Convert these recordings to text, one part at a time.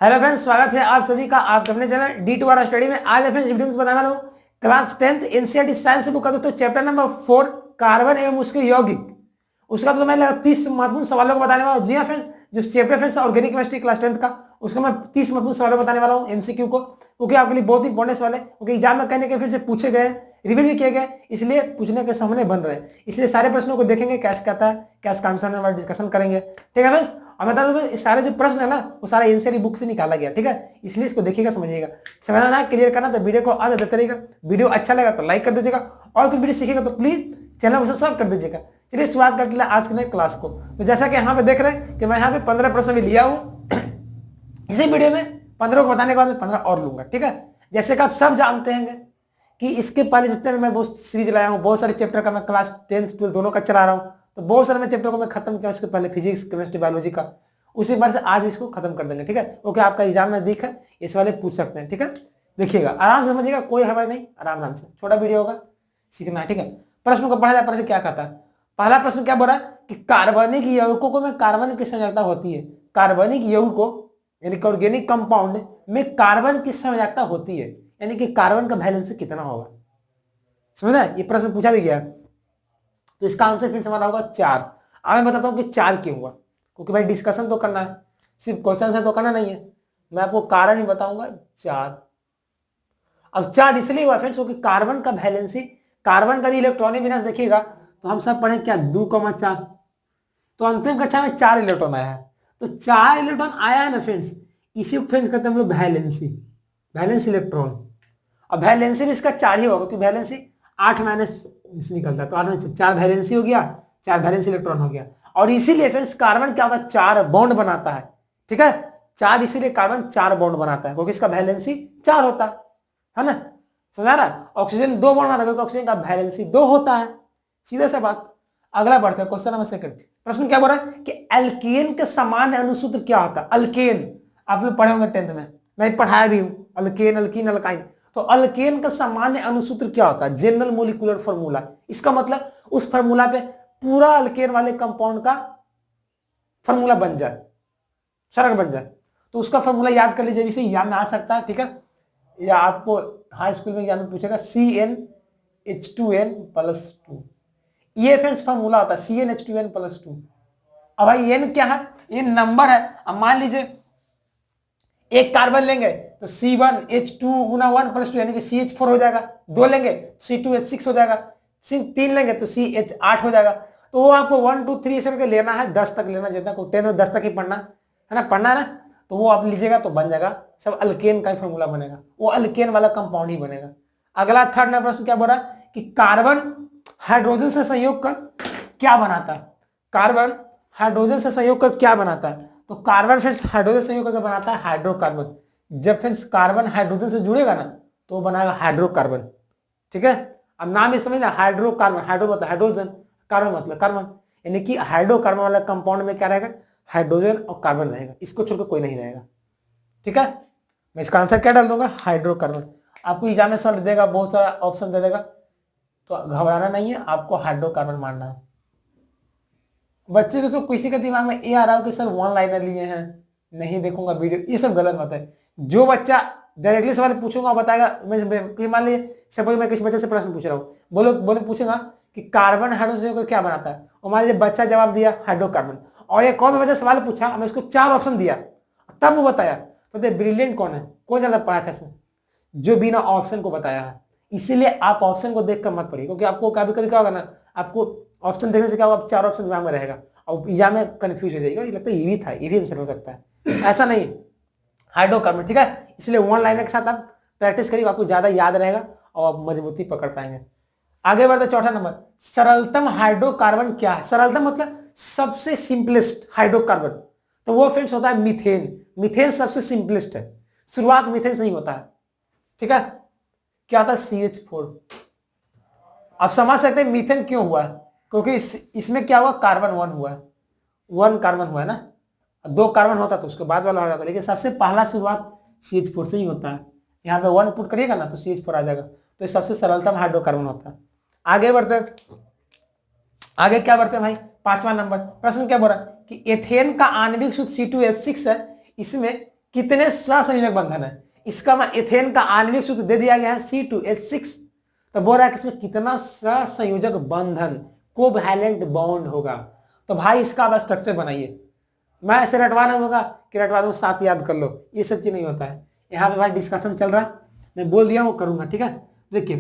Hello friends, स्वागत है आप सभी का आपके अपने चैनल D2R स्टडी में। आज फ्रेंड्स वीडियो में बताने वाला हूँ class 10th NCERT science book का दोस्तों चैप्टर नंबर 4 कार्बन एवं उसके यौगिक। उसका तो मैं 30 महत्वपूर्ण सवालों को बताने वाला हूँ। जी हाँ फ्रेंड्स, जो chapter friends organic chemistry class 10th का, उसका मैं 30 महत्वपूर्ण सवालों को बताने वाला हूँ एमसीक्यू को, क्योंकि आपके लिए बहुत ही इंपॉर्टेंट सवाल है, क्योंकि एग्जाम में कहने के फिर से पूछे गए, रिवील भी किए गए, इसलिए पूछने के सामने बन रहे हैं। इसलिए सारे प्रश्नों को देखेंगे कैसे कहता है, कैसे का आंसर में डिस्कशन करेंगे। ठीक है फ्रेंड्स, और मैं बता दूं सारे जो प्रश्न है ना वो सारा एनसीईआरटी बुक से निकाला गया। ठीक है, इसलिए इसको देखिएगा, समझिएगा, समझना क्लियर करना। तो वीडियो को आगे देते रहिएगा। वीडियो अच्छा लगा तो लाइक कर दीजिएगा, और कुछ वीडियो सीखिएगा तो प्लीज चैनल को सब्सक्राइब कर दीजिएगा। चलिए शुरुआत करते हैं आज के क्लास को। तो जैसा कि यहाँ पे देख रहे हैं कि मैं यहाँ पे 15 प्रश्न भी लिया हूँ। इसी वीडियो में 15 को बताने के बाद मैं 15 और लूंगा। ठीक है, जैसे कि आप सब जानते हैं कि इसके पहले जितने मैं बहुत सीरीज लाया हूँ, बहुत सारे चैप्टर का मैं क्लास 10th 12 दोनों का चला रहा हूँ, तो बहुत सारे मैं चैप्टर को मैं खत्म किया। उसके पहले फिजिक्स, केमिस्ट्री, बायोलॉजी का, उसी बार से आज इसको खत्म कर देंगे। ठीक है, ओके, आपका एग्जाम में दिख है, इस वाले पूछ सकते हैं। ठीक है, देखिएगा, आराम से समझिएगा, कोई हवा नहीं, आराम से, छोटा वीडियो होगा, सीखना है। ठीक है, प्रश्न को पढ़ा जाए, प्रश्न क्या कहता है। पहला प्रश्न क्या बोल रहा है कि कार्बनिक यौगिकों में कार्बन की संयोजकता होती है। कार्बनिक यौगिकों यानी ऑर्गेनिक कंपाउंड में कार्बन की संयोजकता होती है, यानी कि कार्बन का वैलेंस कितना होगा। समझा, ये प्रश्न पूछा भी गया, तो इसका आंसर फिर से हमारा होगा 4। अब मैं बताता हूँ कि 4 क्यों हुआ, क्योंकि भाई डिस्कशन तो करना है, सिर्फ क्वेश्चन से तो करना नहीं है। मैं आपको कारण ही बताऊंगा 4। अब 4 इसलिए हुआ फ्रेंड्स क्योंकि कार्बन का वैलेंसी, कार्बन का इलेक्ट्रॉनिक विन्यास देखिएगा तो हम सब पढ़े क्या 2,4, तो अंतिम कक्षा में 4 इलेक्ट्रॉन आया है। तो 4 इलेक्ट्रॉन आया है ना फ्रेंड्स, इसी को फ्रेंड्स कहते हैं हम लोग वैलेंसी, वैलेंस इलेक्ट्रॉन। अब वैलेंसी भी इसका 4 ही होगा, क्योंकि वैलेंसी 8 माइनस निकलता है, तो 8 में 4 वैलेंसी हो गया, 4 वैलेंसी इलेक्ट्रॉन हो गया। और इसीलिए फ्रेंड्स कार्बन क्या होता है, 4 बॉन्ड बनाता है। ठीक है, 4 इसीलिए कार्बन 4 बॉन्ड बनाता है, क्योंकि इसका वैलेंसी 4 होता है ना। समझा रहा, ऑक्सीजन 2 बॉन्ड बनाता है, क्योंकि ऑक्सीजन का वैलेंसी 2 होता है, सीधे से बात। अगला बढ़ते हैं, क्वेश्चन नंबर 2। प्रश्न क्या बोल रहा है कि एल्केन के सामान्य अनुसूत्र क्या होता है। अल्केन आप लोग पढ़े होंगे 10th में, मैं पढ़ाया भी हूं, अल्केन, अल्कीन, अल्काइन। तो अल्केन का सामान्य अनुसूत्र क्या होता है, जनरल मोलिकुलर फॉर्मूला। इसका मतलब उस फॉर्मूला पे पूरा अल्केन वाले कंपाउंड का फॉर्मूला बन जाए, सरल बन जाए, तो उसका फॉर्मूला याद कर लीजिए, इसे याद में आ सकता है। ठीक है, या आपको हाई स्कूल में एग्जाम में पूछेगा CnH2n+2, ये फ्रेंड्स फॉर्मूला होता है CnH2n+2। अब भाई एन क्या है, ये नंबर है। अब मान लीजिए एक कार्बन लेंगे तो C1H2 गुना 1+2 यानी कि CH4 हो जाएगा। 2 लेंगे C2H6 हो जाएगा। 3 लेंगे तो CH8 हो जाएगा। तो वो आपको 1 2 3 ऐसे करके लेना है, 10 तक लेना, जितना को 10 में 10 तक ही पढ़ना है ना, पढ़ना है ना। तो वो आप लीजिएगा तो बन जाएगा, सब अल्केन का ही फॉर्मूला बनेगा, वो अल्केन वाला कंपाउंड ही बनेगा। अगला थर्ड नंबर प्रश्न क्या बोल रहा है कि कार्बन हाइड्रोजन से संयोग कर क्या बनाता है। कार्बन हाइड्रोजन से संयोग कर क्या बनाता है, तो कार्बन फ्रेंड्स हाइड्रोजन संयोग करके बनाता है हाइड्रोकार्बन। जब फ्रेंड्स कार्बन हाइड्रोजन से जुड़ेगा ना तो बनाएगा हाइड्रोकार्बन। ठीक है, अब नाम ही समझना, हाइड्रोकार्बन, हाइड्रो मतलब हाइड्रोजन, कार्बन मतलब कार्बन, यानी कि हाइड्रोकार्बन वाला कंपाउंड में क्या रहेगा, हाइड्रोजन और कार्बन रहेगा, इसको छोड़कर कोई नहीं रहेगा। ठीक है, मैं इसका आंसर क्या डाल दूंगा, हाइड्रोकार्बन। आपको एग्जाम में सर देगा, बहुत सारा ऑप्शन दे देगा, तो घबराना नहीं है, आपको हाइड्रोकार्बन मानना है। बच्चे से तो किसी के दिमाग में ये आ रहा हो कि सर 1 लाइनर लिए हैं, नहीं देखूंगा वीडियो, ये सब गलत बात है। जो बच्चा डायरेक्टली सवाल पूछूंगा बताएगा, मैं मान लीजिए सपोज मैं किसी बच्चे से प्रश्न पूछ रहा हूँ, बोले पूछेगा कि कार्बन हाइड्रोजन को क्या बनाता है, और मान लीजिए बच्चा जवाब दिया हाइड्रोकार्बन, और एक और बच्चा सवाल पूछा, मैं उसको 4 ऑप्शन दिया, तब वो बताया, तो ब्रिलियंट कौन है, कौन ज्यादा पढ़ा था, जो बिना ऑप्शन को बताया है। इसीलिए आप ऑप्शन को देखकर मत पढ़िए, क्योंकि आपको कभी कभी क्या होगा ना, आपको ऑप्शन देखने से क्या होगा, 4 ऑप्शन दिमाग में रहेगा और एग्जाम में कंफ्यूज हो जाएगा, लगता है ये भी था, ये भी आंसर हो सकता है, ऐसा नहीं, हाइड्रोकार्बन। ठीक है, इसलिए 1 लाइनर के साथ आप प्रैक्टिस करिए, आपको ज्यादा याद रहेगा और आप मजबूती पकड़ पाएंगे। आगे बढ़ते चौथा नंबर, सरलतम हाइड्रोकार्बन क्या है। सरलतम मतलब सबसे सिंपलेस्ट हाइड्रोकार्बन, तो वो फ्रेंड्स होता है मीथेन। मीथेन सबसे सिंपलेस्ट है, शुरुआत मीथेन से ही होता है। ठीक है, क्या था CH4। अब समझ सकते हैं मीथेन क्यों हुआ है, क्योंकि इसमें क्या हुआ, कार्बन 1 हुआ है, 1 कार्बन हुआ है ना, 2 कार्बन होता तो उसके बाद वाला हो जाता, लेकिन सबसे पहला शुरुआत CH4 से ही होता है। यहाँ पे 1 पुट करिएगा ना तो CH4 आ जाएगा, तो ये सबसे सरलतम हाइड्रोकार्बन होता है। आगे बढ़ते, आगे क्या बढ़ते हैं भाई, 5वां नंबर प्रश्न क्या बोल रहा है कि एथेन का आणविक सूत्र C2H6 है, इसमें कितने सहसंयोजक बंधन है। इसका मैं एथेन का आणविक सूत्र दे दिया गया है C2H6। तो बोल रहा है कि इसमें कितना सहसंयोजक बंधन कोवैलेंट बॉन्ड होगा। तो भाई इसका आप स्ट्रक्चर बनाइए। मैं ऐसे रटवाना होगा कि रटवा दूं 7 याद कर लो, ये सब चीज नहीं होता है। यहाँ पे भाई डिस्कशन चल रहा है, मैं बोल दिया वो करूंगा, ठीक है। देखिए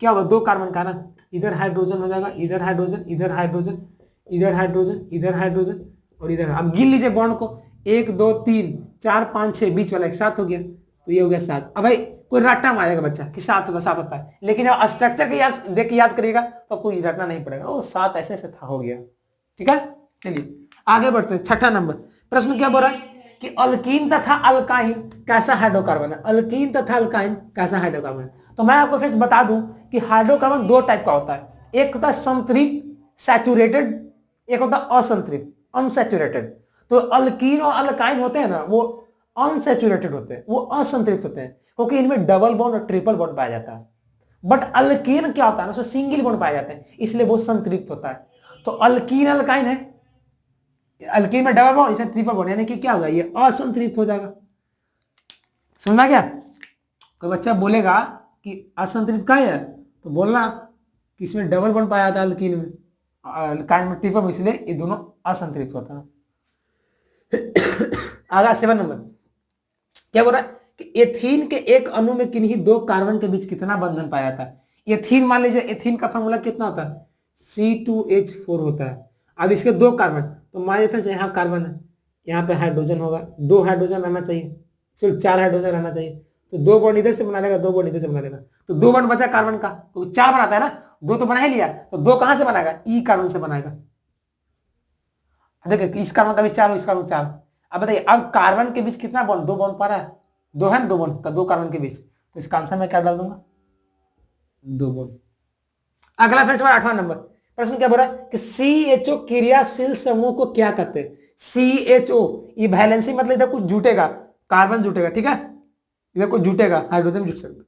क्या होगा, 2 कार्बन का ना, इधर हाइड्रोजन हो जाएगा, इधर हाइड्रोजन, इधर हाइड्रोजन, इधर हाइड्रोजन, इधर हाइड्रोजन और इधर। अब गिन लीजिए बॉन्ड को, 1 2 3 4 5 6, बीच वाला एक 7 हो गया, तो ये हो गया 7। अब भाई कोई रटना मारेगा बच्चा कि 7 होता 7 होता है, लेकिन जब स्ट्रक्चर के याद देख के याद करिएगा तो कोई रटना नहीं पड़ेगा, वो 7 ऐसे ऐसे था, हो गया, ठीक है। चलिए आगे बढ़ते हैं। 6ठा नंबर प्रश्न क्या बोल रहा है कि अल्कीन तथा अल्काइन कैसा हाइड्रोकार्बन है। अल्कीन तथा अल्काइन कैसा हाइड्रोकार्बन है। तो मैं आपको फिर बता दूं कि हाइड्रोकार्बन 2 टाइप का होता है, एक होता है संतृप्त सैचुरेटेड, एक होता है असंतृप्त अनसैचुरेटेड। तो अल्कीन और अल्काइन होते हैं ना, वो अनसैचुरेटेड होते हैं, वो असंतृप्त होते हैं, क्योंकि इनमें डबल बॉन्ड और ट्रिपल बॉन्ड पाया जाता है। बट अल्कीन क्या होता है ना, उसमें सिंगल बॉन्ड पाए जाते हैं, इसलिए वो संतृप्त होता है। तो अल्कीन अल्काइन है, अल्कीन में डबल बॉन्ड, इसमें ट्रिपल बॉन्ड, यानी कि क्या होगा, ये असंतृप्त हो जाएगा। समझ में आ गया। कोई बच्चा बोलेगा कि असंतृप्त का है, तो बोलना कि इसमें डबल बॉन्ड पाया जाता है अल्कीन में, अल्काइन में ट्रिपल, इसलिए ये दोनों असंतृप्त होता है। आगे 7 नंबर क्या बोल रहा है कि एथीन के एक अणु में किन्हीं 2 कार्बन के बीच कितना बंधन पाया जाता है। एथीन मान लीजिए, एथीन का फॉर्मूला कितना होता है, C2H4 होता है। अब इसके 2 कार्बन, तो मान लीजिए यहाँ कार्बन है, यहाँ पे हाइड्रोजन होगा, 2 हाइड्रोजन रहना चाहिए, सिर्फ 4 हाइड्रोजन रहना चाहिए। तो 2 बॉन्ड इधर से बना लेगा, 2 बॉन्ड इधर से बना लेगा, तो 2 बॉन्ड बचा कार्बन का, तो 4 बनाता है ना, 2 तो बना ही लिया, तो 2 कहां से बनाएगा, ई कार्बन से बनाएगा। देखिए इस कार्बन का भी 4 हो, इसका भी 4। अब बताइए अब कार्बन के बीच कितना बॉन्ड, 2 बॉन्ड पा रहा है, 2 है ना, 2 बॉन्ड का 2 कार्बन के बीच, तो इसका आंसर मैं क्या डाल दूंगा, 2 बॉन्ड। अगला फिर से 8वां नंबर प्रश्न क्या बोल रहा है कि CHO क्रियाशील समूह को क्या कहते हैं। CHO ये वैलेंसी मतलब इधर कुछ जुटेगा, कार्बन जुटेगा, ठीक है, इधर कुछ जुटेगा, हाइड्रोजन जुट सकता,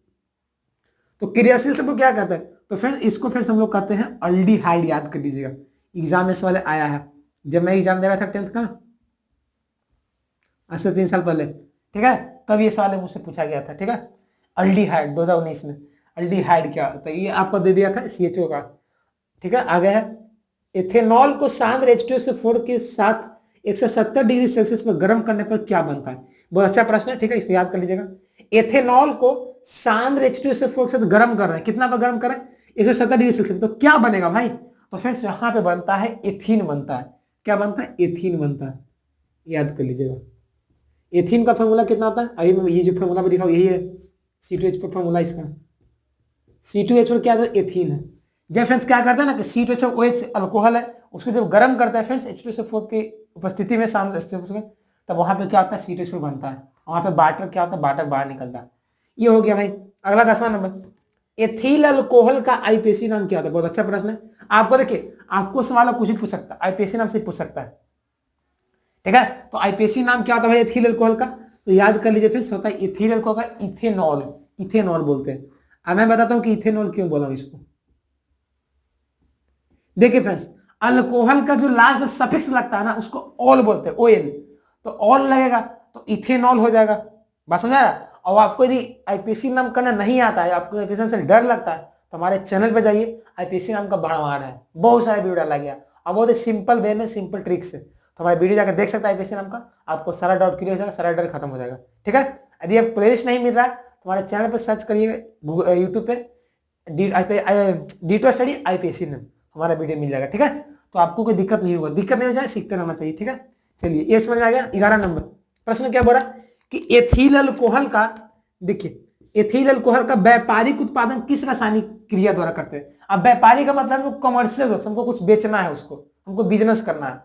तो क्रियाशील समूह क्या कहते हैं। तो फ्रेंड्स इसको फिर हम लोग कहते हैं अल्डिहाइड। याद कर लीजिएगा, एग्जाम में इस वाले आया है, जब मैं एग्जाम दे रहा था 10th का, आज से 3 साल पहले, ठीक है, तब ये सवाल मुझसे पूछा गया था, ठीक है। अल्डिहाइड 2019 में, अल्डिहाइड क्या होता है, ये आपको दे दिया था CHO का, ठीक है। आगे है एथेनॉल को सांद्र H2SO4 के साथ 170 डिग्री सेल्सियस पर गर्म करने पर क्या बनता है। बहुत अच्छा प्रश्न है, ठीक है, इसको याद कर लीजिएगा। एथेनॉल को सांद्र H2SO4 के साथ गर्म कर रहे हैं, कितना पर गर्म कर रहे हैं, 170 डिग्री सेल्सियस, तो क्या बनेगा भाई। तो फ्रेंड्स यहाँ पे बनता है एथीन बनता है। क्या बनता है, एथीन बनता है, याद कर लीजिएगा। एथीन का फॉर्मूला कितना होता है, अभी मैं ये जो फॉर्मूला भी दिखाऊं यही है, C2H4 फॉर्मूला इसका, C2H4 क्या है, एथीन है। जब फ्रेंड्स क्या करता है ना कि C2H4 अल्कोहल है, उसको जब गर्म करता है फ्रेंड्स H2SO4 की उपस्थिति में सामने, तब वहां पे क्या होता है, C2H4 बनता है, वहां पे वाटर क्या होता है, वाटर बाहर निकलता है। ये हो गया भाई। अगला 10वां नंबर, एथिल अल्कोहल का IPAC नाम क्या होता है। बहुत अच्छा प्रश्न है, आपको देखिए आपको सवाल कुछ भी पूछ सकता है, IPAC नाम से पूछ सकता है, ठीक है। तो IPAC नाम क्या होता है भाई एथिल अल्कोहल का, तो याद कर लीजिए फ्रेंड्स, होता है एथिल अल्कोहल का इथेनॉल, इथेनॉल बोलते हैं। अब मैं बताता हूं कि इथेनॉल क्यों बोला हूं इसको। देखिए फ्रेंड्स, अल्कोहल का जो लास्ट में सफिक्स लगता है ना, उसको ऑल बोलते हैं, OL, तो ऑल लगेगा तो इथेनॉल हो जाएगा। बात समझ आया। और आपको यदि IPAC नाम करना नहीं आता है, आपको IPAC से डर लगता है, तो हमारे चैनल पे जाइए, IPAC नाम का भरमार है, बहुत सारे वीडियो डाला गया, और बहुत ही सिंपल वे में सिंपल ट्रिक्स है, तो हमारे वीडियो जाकर देख सकते हैं IPAC नाम का, आपको सारा डाउट क्लियर हो जाएगा, सारा डर खत्म हो जाएगा, ठीक है। यदि आप प्लेलिस्ट नहीं मिल रहा है तो हमारे चैनल पर सर्च करिए यूट्यूब पे D2 स्टडी IPAC नाम, हमारा वीडियो मिल जाएगा, ठीक है। तो आपको कोई दिक्कत नहीं होगा, दिक्कत नहीं हो जाए, सीखते रहना चाहिए, ठीक है। चलिए ये समझ में आ गया। 11 नंबर प्रश्न क्या बोला कि एथिल अल्कोहल का, देखिए एथिल अल्कोहल का व्यापारिक उत्पादन किस रासायनिक क्रिया द्वारा करते हैं। अब व्यापारी का मतलब कमर्शियल, हमको कुछ बेचना है, उसको हमको बिजनेस करना है,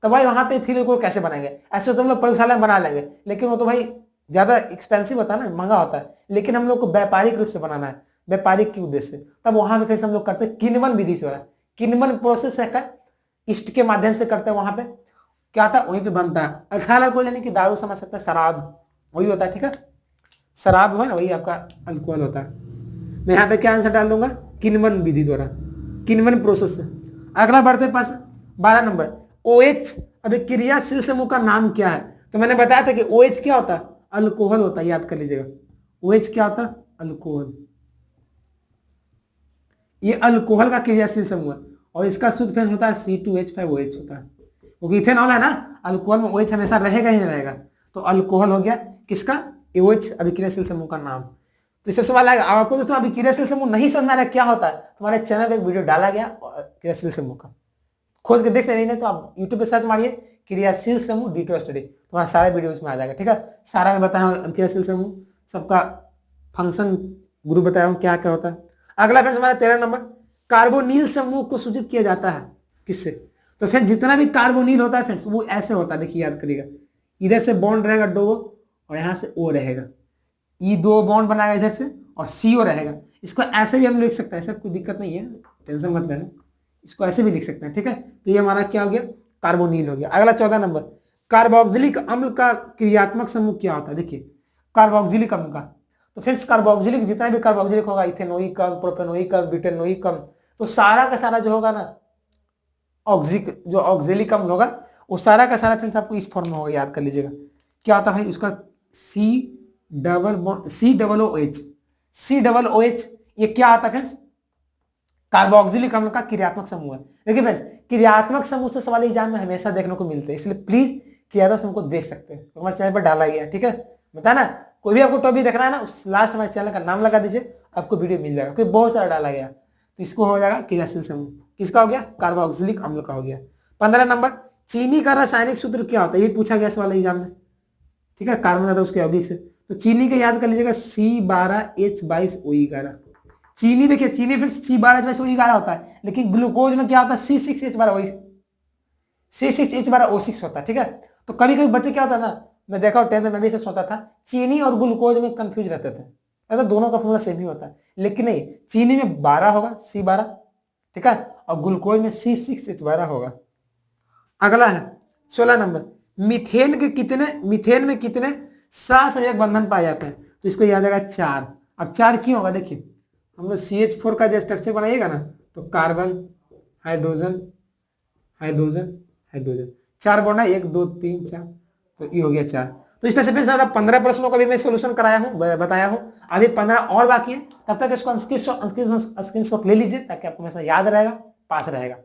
तो भाई वहां पे एथिल अल्कोहल कैसे बनाएंगे। ऐसे तो हम लोग प्रयोगशाला में बना लेंगे, लेकिन वो तो भाई ज्यादा एक्सपेंसिव होता है ना, महंगा होता है, लेकिन हम लोग को व्यापारिक रूप से बनाना है, व्यापारिक के उद्देश्य से, तब वहां पे फिर हम लोग करते हैं किण्वन विधि से, किण्वन प्रोसेस है, ईस्ट के माध्यम से करते हैं, वहां पे क्या था, वहीं पे बनता है। एथिल अल्कोहल यानी कि दारू समझ सकते हैं, शराब वही होता है, ठीक है, शराब है ना, वही आपका अल्कोहल होता है। मैं यहाँ पे क्या आंसर डाल दूंगा, किण्वन विधि द्वारा, किण्वन प्रोसेस से। अगला बढ़ते पास 12 नंबर OH। अभी क्रियाशील समूह का नाम क्या है, तो मैंने बताया था कि OH क्या होता है, अल्कोहल होता है, याद कर लीजिएगा। OH क्या होता है? अल्कोहल। ये अल्कोहल का क्रियाशील समूह है और इसका शुद्ध फ्रेंड्स होता है C2H5OH होता है, क्योंकि इथेनॉल है ना, अल्कोहल में OH हमेशा रहेगा ही नहीं रहेगा। तो अल्कोहल हो गया किसका? OH अभिक्रियाशील समूह का नाम। तो इससे सवाल आएगा, आपको दोस्तों अभिक्रियाशील समूह नहीं समझ में आ रहा क्या होता है, तुम्हारे चैनल पे एक वीडियो डाला गया क्रियाशील समूह का, खोज के देख सकते नहीं तो आप यूट्यूब पे सर्च मारिए क्रियाशील समूह D2 स्टडी, तुम्हारा सारे वीडियो उसमें आ जाएगा। ठीक है, सारा मैं बताया हूँ क्रियाशील समूह, सबका फंक्शन ग्रुप बताया हूँ क्या क्या होता है। अगला फ्रेंड्स हमारा 13 नंबर, कार्बोनिल समूह को सूचित किया जाता है किससे? तो फिर जितना भी कार्बोनिल होता है फ्रेंड्स वो ऐसे होता है, देखिए याद करिएगा, इधर से बॉन्ड रहेगा दो और यहाँ से O रहेगा, ये दो बॉन्ड बनाएगा इधर से और CO रहेगा। इसको ऐसे भी हम लिख सकते हैं, ऐसा कोई दिक्कत नहीं है, टेंशन मत लेना, इसको ऐसे भी लिख सकते हैं। ठीक है, तो ये हमारा क्या हो गया? कार्बोनिल हो गया। अगला 14 नंबर, कार्बोक्सिलिक अम्ल का क्रियात्मक समूह क्या होता है? देखिए कार्बोक्सिलिक अम्ल का, तो फ्रेंड्स कार्बोक्सिलिक जितना भी कार्बोक्सिलिक होगा, इथेनोइक अम्ल, प्रोपेनोइक अम्ल, ब्यूटेनोइक अम्ल, तो सारा का सारा जो होगा ना जो ऑक्जेलिक अम्ल होगा वो सारा का सारा फ्रेंड्स आपको इस फॉर्म में होगा, याद कर लीजिएगा। क्या होता है भाई? उसका COOH, ये क्या आता है फ्रेंड्स? कार्बोक्सिलिक अम्ल का क्रियात्मक समूह है। देखिए फ्रेंड्स, क्रियात्मक समूह से सवाल एग्जाम में हमेशा देखने को मिलते हैं, इसलिए प्लीज क्रियात्मक समूह को देख सकते हैं, तो हमारे चैनल पर डाला गया है। ठीक है, बता ना, कोई भी आपको टॉपिक देखना है ना, उस लास्ट हमारे चैनल का नाम लगा दीजिए, आपको वीडियो मिल जाएगा, क्योंकि बहुत सारा डाला गया। तो इसको हो जाएगा क्रियाशील समूह, किसका हो गया? कार्बोक्सिलिक अम्ल का हो गया। 15 नंबर, चीनी का रासायनिक सूत्र क्या होता है? ये पूछा गया सवाल एग्जाम में। ठीक है, कार्बन था उसके यौगिक से, तो चीनी का याद कर लीजिएगा C12H22O11। चीनी देखिए, चीनी फिर C12H22O11 होता है, लेकिन ग्लूकोज में क्या होता है? C6H12O6 होता है। ठीक है, तो कभी कभी बच्चे क्या होता है ना, मैं देखा हूँ 10th में भी से सोता था, चीनी और ग्लूकोज में कंफ्यूज रहते थे, तो दोनों का फॉर्मूला सेम ही होता है, लेकिन नहीं, चीनी में 12 होगा C12, ठीक है, और ग्लूकोज में C6H12 होगा। अगला है 16 नंबर, मीथेन में कितने सहसंयोजक बंधन पाए जाते हैं? तो इसको याद आएगा 4। अब 4 क्यों होगा? देखिए हम लोग CH4 का जो स्ट्रक्चर बनाइएगा ना, तो carbon hydrogen hydrogen hydrogen, 4 bond है, 1 2 3 4, तो ये हो गया 4। तो इस तरह से फिर 15 प्रश्नों का भी मैं सोल्यूशन कराया हूँ, बताया हूँ, अभी 15 और बाकी है, तब तक इसको स्क्रीनशॉट ले लीजिए ताकि आपको हमेशा याद रहेगा, पास रहेगा।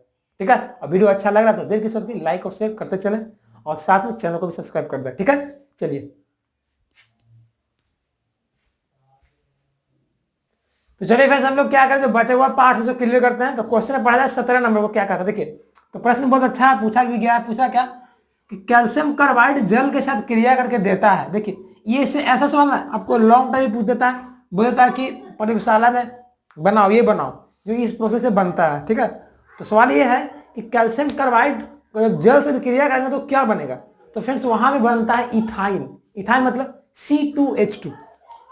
ठीक है, और वीडियो अच्छा लग रहा तो देर की सोच की लाइक और शेयर करते चले और साथ में चैनल को भी सब्सक्राइब कर दें। ठीक है, चलिए तो चलिए फ्रेंड्स, हम लोग क्या करें, जो बचा हुआ पार्ट है जो क्लियर करते हैं। तो क्वेश्चन पढ़ा जाए 17 नंबर को क्या कहता है। देखिए तो प्रश्न बहुत अच्छा है, पूछा भी गया है, पूछा क्या कि कैल्शियम कार्बाइड जल के साथ क्रिया करके देता है। देखिए ये से ऐसा सवाल है, आपको लॉन्ग टाइम पूछ देता है, बोल देता है कि प्रयोगशाला में बनाओ, ये बनाओ जो इस प्रोसेस से बनता है। ठीक है, तो सवाल ये है कि कैल्शियम कार्बाइड जल से क्रिया करेंगे तो क्या बनेगा? तो फ्रेंड्स वहां में बनता है इथाइन। इथाइन मतलब C2H2।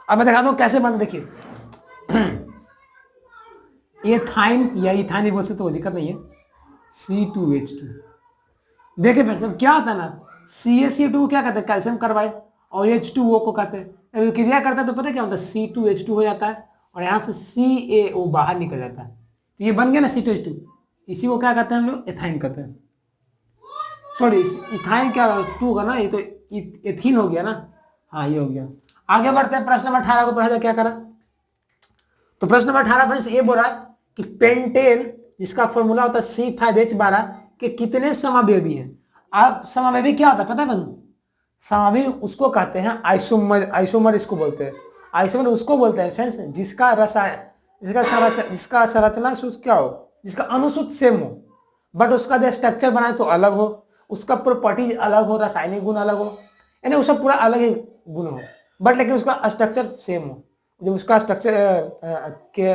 अब मैं दिखाता हूं कैसे बनता, देखिए एथाइन या इथाइन भी बोल सकते, तो दिक्कत नहीं है। C2H2, देखिए फ्रेंड्स अब क्या होता है ना, CaCO2 क्या कहते हैं? कैल्शियम कार्बाइड, और H2O को कहते हैं। जब क्रिया करता है तो पता क्या होता है? C2H2 हो जाता है और यहाँ से CaO बाहर निकल जाता है, तो ये बन गया ना C2H2। इसी को क्या कहते हैं हम लोग? एथाइन कहते हैं। सॉरी, इथाइन क्या 2 होगा ना, ये तो एथीन हो गया ना। हाँ ये हो गया। आगे बढ़ते हैं, प्रश्न नंबर 18 को पढ़ा जाए क्या करा। तो प्रश्न नंबर 18 फ्रेंड्स ये बोल रहा है कि पेंटेन जिसका फॉर्मूला होता है C5H12 के कितने समावेवी हैं? अब समावेवी क्या होता है पता है बंधु? समावेवी उसको कहते हैं आइसोमर, आइसोमर इसको बोलते हैं। आइसोमर उसको बोलते हैं फ्रेंड्स जिसका जिसका संरचना सूत्र क्या हो, जिसका अनुसूत्र सेम हो, बट उसका जो स्ट्रक्चर बनाए तो अलग हो, उसका प्रॉपर्टीज अलग हो, रासायनिक गुण अलग हो, यानी उसका पूरा अलग ही गुण हो, बट लेकिन उसका स्ट्रक्चर सेम हो। जब उसका स्ट्रक्चर के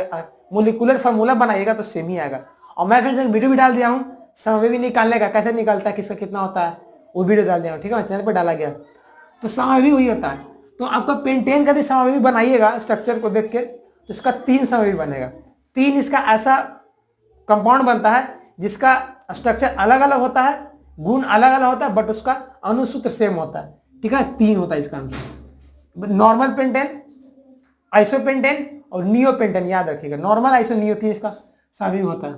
मोलिकुलर फार्मूला बनाइएगा तो सेम ही आएगा। और मैं फिर से एक वीडियो भी डाल दिया हूँ समावेवी निकालने का, कैसे निकालता है, किसका कितना होता है, वो वीडियो डाल दिया हूँ। ठीक है, चैनल पर डाला गया। तो समावेवी वही होता है। तो आपका पेंटेन का समावेवी बनाइएगा स्ट्रक्चर को देख के, तो इसका 3 समावेवी बनेगा। 3 इसका ऐसा कंपाउंड बनता है जिसका स्ट्रक्चर अलग अलग होता है, गुण अलग अलग होता है, बट उसका अनुसूत्र सेम होता है। ठीक है, 3 होता है इसका आंसर। नॉर्मल पेंटेन, आइसोपेंटेन और नियोपेंटेन, याद रखिएगा। नॉर्मल, आइसो, नियो 3 इसका सभी होता है।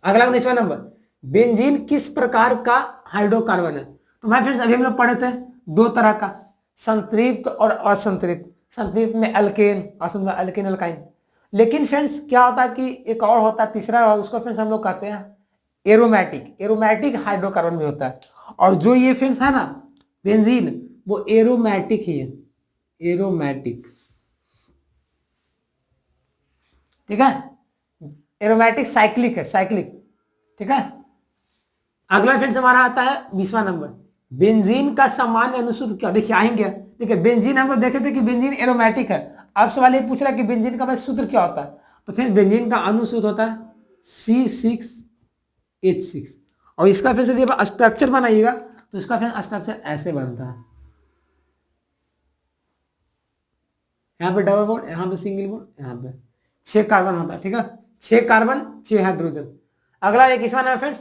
अगला 19वां नंबर, बेंजीन किस प्रकार का हाइड्रोकार्बन है? तो मैं फ्रेंड्स अभी हम लोग पढ़े थे 2 तरह का, संतृप्त और असंतृप्त, संतृप्त में अल्केन, असंतृप्त में अल्केन अल्काइन। लेकिन फ्रेंड्स क्या होता है कि एक और होता है तीसरा, उसको फ्रेंड्स हम लोग कहते हैं एरोमेटिक, एरोमेटिक हाइड्रोकार्बन में होता है। और जो ये फ्रेंड्स है ना बेंजीन, वो एरोमेटिक ही है, एरोमेटिक, ठीक है, एरोमेटिक साइक्लिक है, साइक्लिक, ठीक है। अगला फ्रेंड्स हमारा आता है 20वां नंबर, बेंजीन का सामान्य अनुसूत्र क्या, देखिए आएंगे, देखिए बेंजीन हम लोग देखे थे कि बेंजीन एरोमेटिक है। अब सवाल ये पूछ रहा है कि बेंजीन का सूत्र क्या होता है, तो फिर बेंजीन का अनुसूत्र होता है C6H6। और इसका फिर से जब स्ट्रक्चर बनाइएगा तो इसका फिर स्ट्रक्चर ऐसे बनता है, यहाँ पे डबल बॉन्ड, यहाँ पे सिंगल बॉन्ड, यहाँ पे 6 कार्बन होता है, ठीक है, 6 कार्बन 6 हाइड्रोजन। अगला एक इसमें है फ्रेंड्स,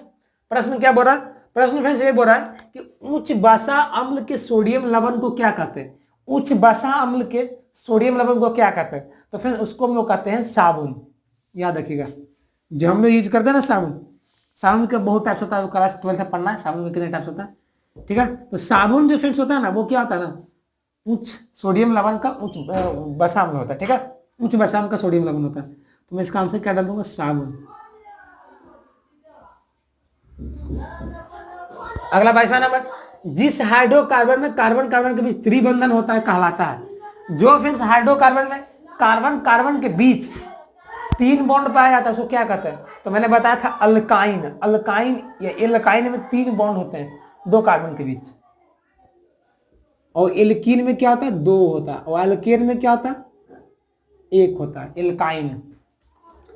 प्रश्न क्या बोल रहा है, प्रश्न फ्रेंड्स ये बोल रहा है कि उच्च बसा अम्ल के सोडियम लवण को क्या कहते हैं, उच्च बसा अम्ल के सोडियम लवण को क्या कहते हैं, तो फ्रेंड्स उसको हम लोग कहते हैं साबुन। याद रखिएगा, जो हम लोग यूज करते हैं ना साबुन, साबुन का बहुत टाइप्स होता है, क्लास 12 में पढ़ना है साबुन के कितने टाइप्स होता है, ठीक है। तो साबुन जो फ्रेंड्स होता है ना वो क्या होता है ना, उच्च सोडियम लवण का उच्च बसा अम्ल होता है, ठीक है, उच्च बसा अम्ल का सोडियम लवण होता है। तो मैं इसका आंसर क्या डाल दूंगा, साबुन। अगला 22वां नंबर, जिस हाइड्रोकार्बन में कार्बन कार्बन के बीच त्रिबंधन होता है कहलाता है। जो फ्रेंड्स हाइड्रोकार्बन में कार्बन कार्बन के बीच 3 बॉन्ड पाया जाता है उसको क्या कहते हैं, तो मैंने बताया था अल्काइन, अल्काइन या एल्काइन में 3 बॉन्ड होते हैं 2 कार्बन के बीच, और एल्कीन में क्या होता है 2 होता है, और अल्केन में क्या होता है 1 होता है, एल्काइन।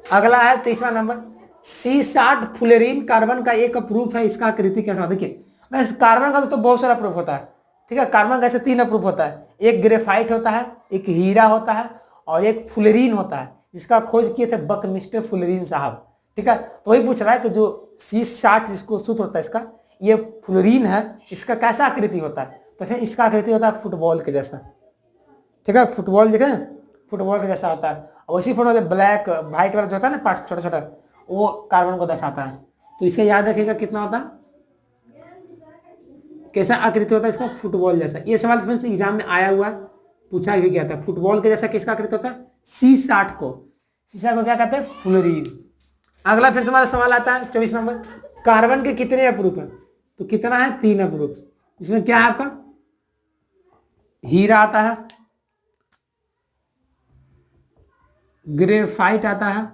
अगला है 23वां नंबर, C60 फुलेरीन कार्बन का एक प्रूफ है, इसका आकृति कैसा, देखिए कार्बन का तो बहुत सारा प्रूफ होता है, ठीक है, कार्बन का ऐसे 3 प्रूफ होता है, एक ग्रेफाइट होता है, एक हीरा होता है, और एक फुलेरीन होता है, जिसका खोज किए थे बकमिस्टर फुलेरीन साहब, ठीक है। तो वही पूछ रहा है कि जो C60 जिसको सूत्र होता है इसका, ये फुलेरीन है, इसका कैसा आकृति होता है, तो फिर इसका आकृति होता है फुटबॉल के जैसा, ठीक है, फुटबॉल देखे फुटबॉल के जैसा होता है। और उसी फोटो में ब्लैक व्हाइट वाला जो होता है ना पार्ट छोटा छोटा, वो कार्बन को दर्शाता है। तो इसका याद रखिएगा कितना होता है, कैसा आकृति होता है इसका, फुटबॉल जैसा। ये सवाल फ्रेंड्स एग्जाम में आया हुआ, पूछा भी गया था, फुटबॉल के जैसा किसका आकृति होता है, C60 को, C60 को क्या कहते हैं, फुलरीन। अगला फिर से हमारा सवाल आता है 24 नंबर, कार्बन के कितने अप्रूप है, तो कितना है 3 अप्रूप। इसमें क्या है आपका, हीरा आता है, ग्रेफाइट आता है,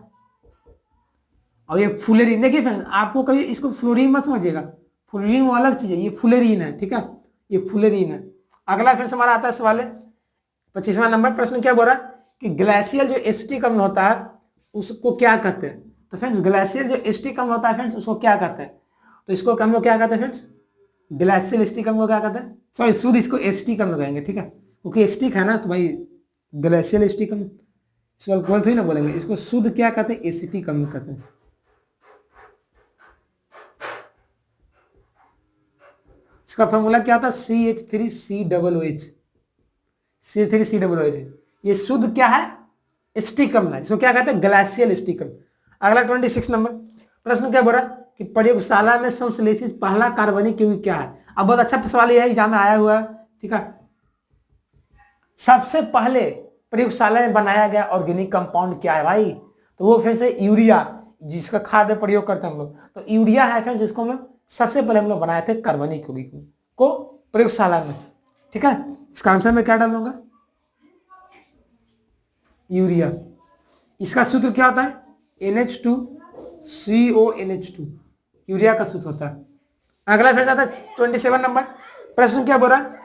और ये फुलेरीन। देखिए फ्रेंड्स आपको कभी इसको फ्लोरीन मत समझिएगा, फ्लोरीन वो अलग चीज है, ये फुलेरीन है, ठीक है, ये फुलेरीन है। अगला फिर से हमारा आता है सवाल 25वां नंबर, प्रश्न क्या बोल रहा है कि ग्लेशियल जो एसिटिक अम्ल होता है उसको क्या कहते हैं, तो फ्रेंड्स ग्लेशियल जो एसिटिक अम्ल होता है फ्रेंड्स उसको क्या कहते हैं, तो इसको हम लोग क्या कहते हैं फ्रेंड्स, ग्लेशियल एसिटिक अम्ल को क्या कहते हैं, सॉरी शुद्ध इसको एसिटिक अम्ल कहेंगे, ठीक है, क्योंकि एसिटिक है ना, तो भाई ग्लेशियल एसिटिक अम्ल इसको अल्कोहल थोड़ी ना बोलेंगे, इसको शुद्ध क्या कहते हैं, एसिटिक अम्ल कहते हैं। इसका फॉर्मूला क्या था, CH3COOH, CH3COOH, ये शुद्ध क्या है, एसिटिक अम्ल है, इसको क्या कहते हैं, ग्लेशियल एसिटिक अम्ल। अगला 26 नंबर, प्रश्न क्या बोल रहा है कि प्रयोगशाला में संश्लेषित पहला कार्बनिक यौगिक क्या है। अब बहुत अच्छा सवाल यह है, एग्जाम में आया हुआ है, ठीक है। सबसे पहले प्रयोगशाला में बनाया गया ऑर्गेनिक कंपाउंड क्या है भाई, तो वो फिर से यूरिया, जिसका खाद में प्रयोग करते हैं हम लोग, तो यूरिया है फ्रेंड्स, जिसको हम लोग सबसे पहले हम लोग बनाए थे कार्बनिक यौगिक को प्रयोगशाला में, ठीक है। इसका आंसर में क्या डालूंगा, यूरिया। इसका सूत्र क्या होता है, NH2CONH2, यूरिया का सूत्र होता है। अगला फिर आता है 27 नंबर, प्रश्न क्या बोल रहा है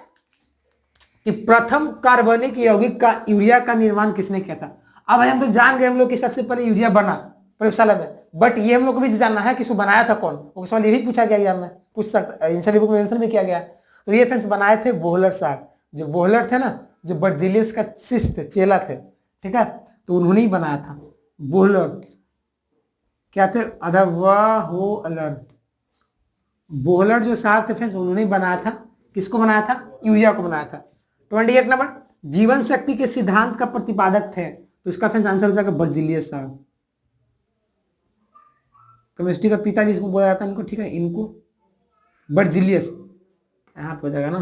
कि प्रथम कार्बनिक यौगिक का यूरिया का निर्माण किसने किया था। अब हम तो जान गए हम लोग कि सबसे पहले यूरिया बना प्रयोगशाला में, बट ये हम लोग को भी जानना है कि इसको बनाया था कौन, वो सवाल ये भी पूछा गया एग्जाम में, पूछ सकता, आंसर बुक में आंसर भी किया गया। तो ये फ्रेंड्स बनाए थे वोहलर साहब, जो वोहलर थे ना, जो बर्जिलियस का शिष्य थे, चेला थे, ठीक है, तो उन्होंने ही बनाया था, वोहलर क्या थे, अदवाहोलर, वोहलर जो साहब थे फ्रेंड्स उन्होंने ही बनाया था, किसको बनाया था, यूरिया को बनाया था। 28 नंबर, जीवन शक्ति के सिद्धांत का प्रतिपादक थे, तो इसका फ्रेंड्स आंसर हो जाएगा बर्जिलियस साहब, केमिस्ट्री का पिता जिसको बोला जाता है इनको, ठीक है, इनको बर्जिलियस, यहाँ पे हो जाएगा ना,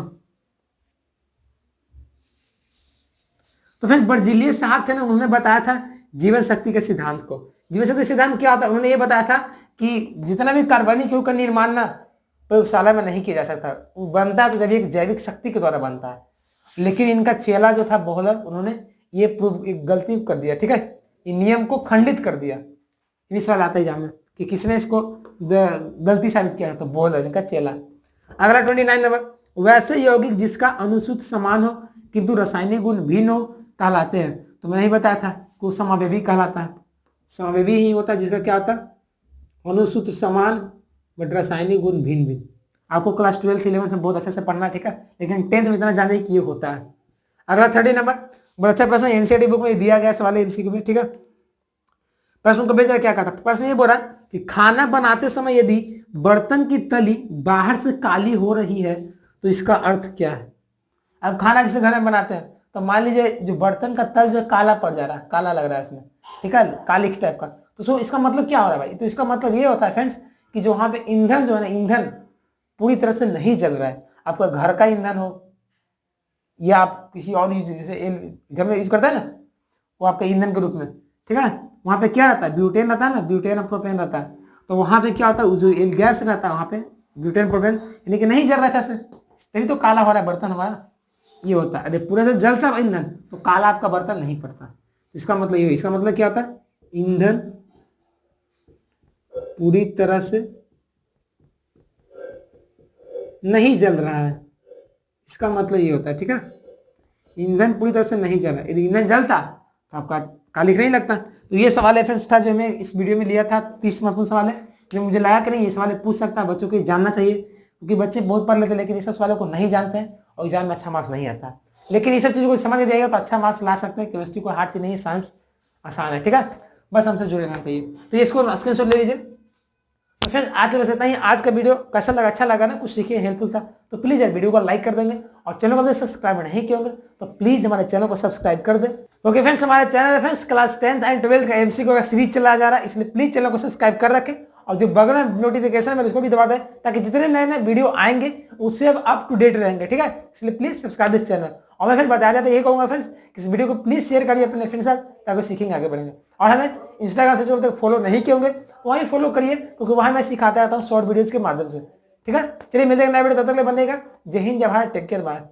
तो फिर बर्जिलियस साहब थे ना, उन्होंने बताया था जीवन शक्ति के सिद्धांत को। जीवन शक्ति सिद्धांत क्या होता है, उन्होंने ये बताया था कि जितना भी कार्बनिक युग का निर्माण ना प्रयोगशाला में नहीं किया जा सकता, वो बनता है तो जब एक जैविक शक्ति के द्वारा बनता है। लेकिन इनका चेला जो था बोहलर, उन्होंने ये एक गलती कर दिया, ठीक है, इन नियम को खंडित कर दिया। इन सवाल आता है एग्जाम में कि किसने इसको गलती साबित किया, तो बोहलर, इनका चेला। अगला 29 नंबर, वैसे यौगिक जिसका अनुसूत्र समान हो किंतु रासायनिक गुण भिन्न हो कहलाते हैं। तो मैंने ही बताया था को समावेवी कहलाता है। समावेवी ही होता है जिसका क्या होता है, अनुसूत्र समान बट रासायनिक गुण भिन्न भिन्न। आपको क्लास 12 11 में बहुत अच्छे से पढ़ना, ठीक है, लेकिन 10th में इतना जाने कि ये होता है। अगला 30 नंबर, बहुत अच्छा प्रश्न, एनसीईआरटी बुक में दिया गया सवाल एमसीक्यू में, ठीक है। प्रश्न को बेचा क्या कहता, प्रश्न ये बोल रहा है कि खाना बनाते समय यदि बर्तन की तली बाहर से काली हो रही है तो इसका अर्थ क्या है। अब खाना जिसे घर में बनाते हैं तो मान लीजिए जो बर्तन का तल जो काला पड़ जा रहा है, काला लग रहा है इसमें, ठीक है, काली टाइप का, तो सो इसका मतलब क्या हो रहा है भाई, तो इसका मतलब ये होता है फ्रेंड्स कि जो वहां पे ईंधन जो है ना, ईंधन पूरी तरह से नहीं जल रहा है। आपका घर का ईंधन हो या आप किसी और जैसे घर में यूज करता है ना, वो आपका ईंधन के रूप में, ठीक है, वहां पे क्या रहता है, ब्यूटेन रहता है ना, ब्यूटेन और प्रोपेन रहता है। तो वहां पे क्या होता है, जो एल गैस रहता है वहां पे ब्यूटेन प्रोपेन, यानी कि नहीं जल रहा था, तभी तो काला हो रहा है बर्तन हमारा, ये होता है। अरे पूरे से जलता है ईंधन तो काला आपका बर्तन नहीं पड़ता। इसका मतलब ये, इसका मतलब क्या होता है, ईंधन पूरी तरह से नहीं जल रहा है, इसका मतलब ये होता है, ठीक है, ईंधन पूरी तरह से नहीं जल रहा है। यदि ईंधन जलता तो आपका कालिख नहीं लगता। तो ये सवाल है फ्रेंड्स था जो मैं इस वीडियो में लिया था, 30 महत्वपूर्ण सवाल है जो मुझे लगा कि नहीं ये सवाल पूछ सकता है, बच्चों को जानना चाहिए, क्योंकि बच्चे बहुत पढ़ लेते हैं लेकिन इस सवालों को नहीं जानते हैं और एग्जाम में अच्छा मार्क्स नहीं आता। लेकिन ये सब चीज़ों को समझ जाएगा तो अच्छा मार्क्स ला सकते हैं। केमिस्ट्री को हार्ड चीज नहीं है, साइंस आसान है, ठीक है, बस हमसे जुड़े रहना चाहिए। तो इसको स्क्रीनशॉट ले लीजिए। तो फ्रेंड्स आज के बस इतना ही। आज का वीडियो कैसा लगा, अच्छा लगा ना, कुछ सीखे, हेल्पफुल था, तो प्लीज यार वीडियो को लाइक कर देंगे और चैनल को सब्सक्राइब नहीं किए होंगे तो प्लीज हमारे चैनल को सब्सक्राइब कर दें। ओके फ्रेंड्स, हमारे channel friends class 10th and 12th का एमसीक्यू का सीरीज चला जा रहा है, इसलिए प्लीज चैनल को सब्सक्राइब कर रखें और जो बगल में नोटिफिकेशन है उसको भी दबा दें ताकि जितने नए नए वीडियो आएंगे उससे अब अप टू डेट रहेंगे, ठीक है। इसलिए प्लीज सब्सक्राइब दिस चैनल। और मैं फिर बताया जाता है ये कहूंगा फ्रेंड्स कि इस वीडियो को प्लीज शेयर करिए अपने फ्रेंड्स के साथ ताकि सीखेंगे, आगे बढ़ेंगे। और हमें इंस्टाग्राम फेसबुक तक फॉलो नहीं किए होंगे वहीं फॉलो करिए क्योंकि वहां मैं सिखाता रहता हूँ शॉर्ट वीडियोज के माध्यम से, ठीक है। चलिए मिलते हैं नए वीडियो, तब तक बनेगा। जय हिंद, जय भारत, टेक केयर, बाय।